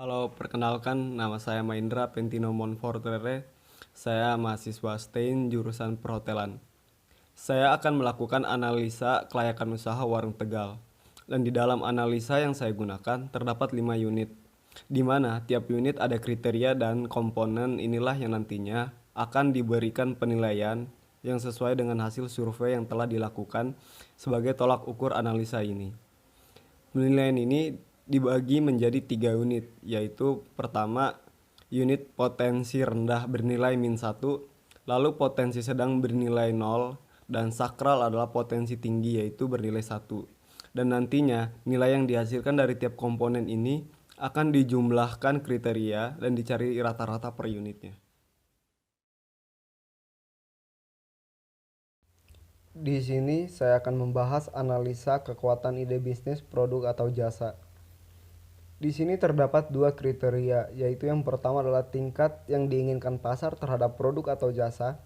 Halo, perkenalkan nama saya Maindra Pentino Monfortere. Saya mahasiswa STAIN jurusan perhotelan. Saya akan melakukan analisa kelayakan usaha warung Tegal. Dan di dalam analisa yang saya gunakan terdapat 5 unit, di mana tiap unit ada kriteria dan komponen inilah yang nantinya akan diberikan penilaian yang sesuai dengan hasil survei yang telah dilakukan sebagai tolak ukur analisa ini. Penilaian ini dibagi menjadi 3 unit, yaitu pertama unit potensi rendah bernilai -1, lalu potensi sedang bernilai 0, dan sakral adalah potensi tinggi yaitu bernilai 1. Dan nantinya nilai yang dihasilkan dari tiap komponen ini akan dijumlahkan kriteria dan dicari rata-rata per unitnya. Di sini saya akan membahas analisa kekuatan ide bisnis, produk atau jasa. Di sini terdapat dua kriteria, yaitu yang pertama adalah tingkat yang diinginkan pasar terhadap produk atau jasa,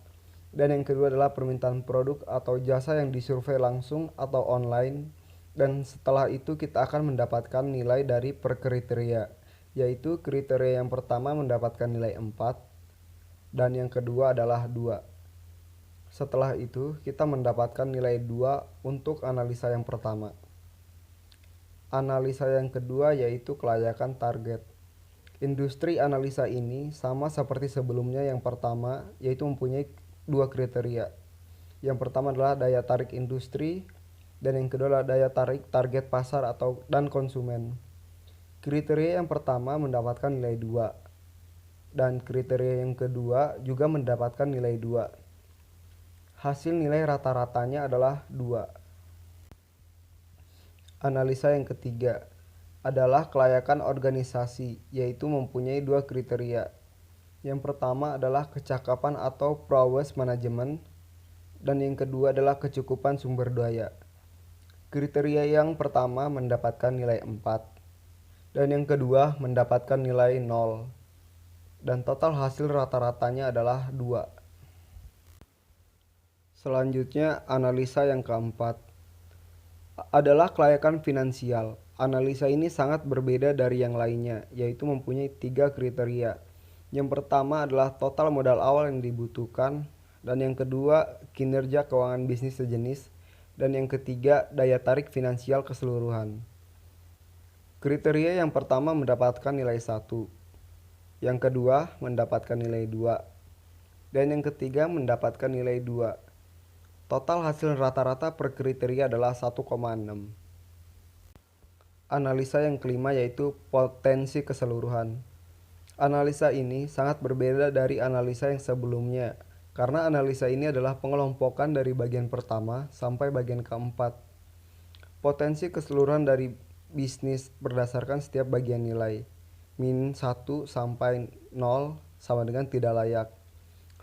dan yang kedua adalah permintaan produk atau jasa yang disurvei langsung atau online, dan setelah itu kita akan mendapatkan nilai dari per kriteria, yaitu kriteria yang pertama mendapatkan nilai 4, dan yang kedua adalah 2. Setelah itu, kita mendapatkan nilai 2 untuk analisa yang pertama. Analisa yang kedua yaitu kelayakan target. Industri analisa ini sama seperti sebelumnya yang pertama, yaitu mempunyai dua kriteria. Yang pertama adalah daya tarik industri, dan yang kedua adalah daya tarik target pasar dan konsumen. Kriteria yang pertama mendapatkan nilai 2, dan kriteria yang kedua juga mendapatkan nilai 2. Hasil nilai rata-ratanya adalah 2. Analisa yang ketiga adalah kelayakan organisasi, yaitu mempunyai dua kriteria. Yang pertama adalah kecakapan atau prowess manajemen, dan yang kedua adalah kecukupan sumber daya. Kriteria yang pertama mendapatkan nilai 4, dan yang kedua mendapatkan nilai 0, dan total hasil rata-ratanya adalah 2. Selanjutnya, analisa yang keempat adalah kelayakan finansial. Analisa ini sangat berbeda dari yang lainnya, yaitu mempunyai 3 kriteria. Yang pertama adalah total modal awal yang dibutuhkan, dan yang kedua kinerja keuangan bisnis sejenis, dan yang ketiga daya tarik finansial keseluruhan. Kriteria yang pertama mendapatkan nilai 1, yang kedua mendapatkan nilai 2, dan yang ketiga mendapatkan nilai 2. Total hasil rata-rata per kriteria adalah 1,6. Analisa yang kelima yaitu potensi keseluruhan. Analisa ini sangat berbeda dari analisa yang sebelumnya, karena analisa ini adalah pengelompokan dari bagian pertama sampai bagian keempat. Potensi keseluruhan dari bisnis berdasarkan setiap bagian nilai. -1 sampai 0 sama dengan tidak layak.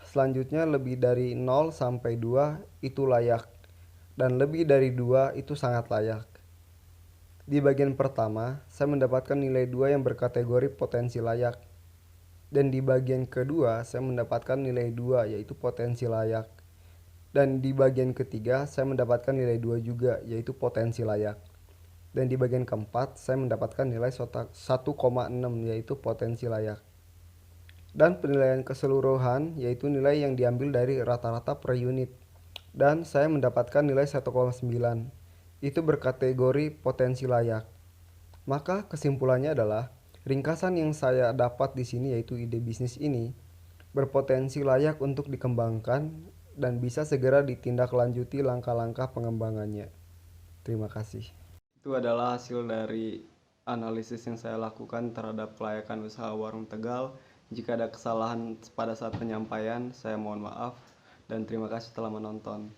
Selanjutnya lebih dari 0 sampai 2 itu layak, dan lebih dari 2 itu sangat layak. Di bagian pertama, saya mendapatkan nilai 2 yang berkategori potensi layak. Dan di bagian kedua, saya mendapatkan nilai 2 yaitu potensi layak. Dan di bagian ketiga, saya mendapatkan nilai 2 juga yaitu potensi layak. Dan di bagian keempat, saya mendapatkan nilai 1,6 yaitu potensi layak. Dan penilaian keseluruhan yaitu nilai yang diambil dari rata-rata per unit, dan saya mendapatkan nilai 1,9, itu berkategori potensi layak. Maka kesimpulannya adalah ringkasan yang saya dapat di sini yaitu ide bisnis ini berpotensi layak untuk dikembangkan dan bisa segera ditindaklanjuti langkah-langkah pengembangannya. Terima kasih. Itu adalah hasil dari analisis yang saya lakukan terhadap kelayakan usaha warung Tegal. Jika ada kesalahan pada saat penyampaian, saya mohon maaf dan terima kasih telah menonton.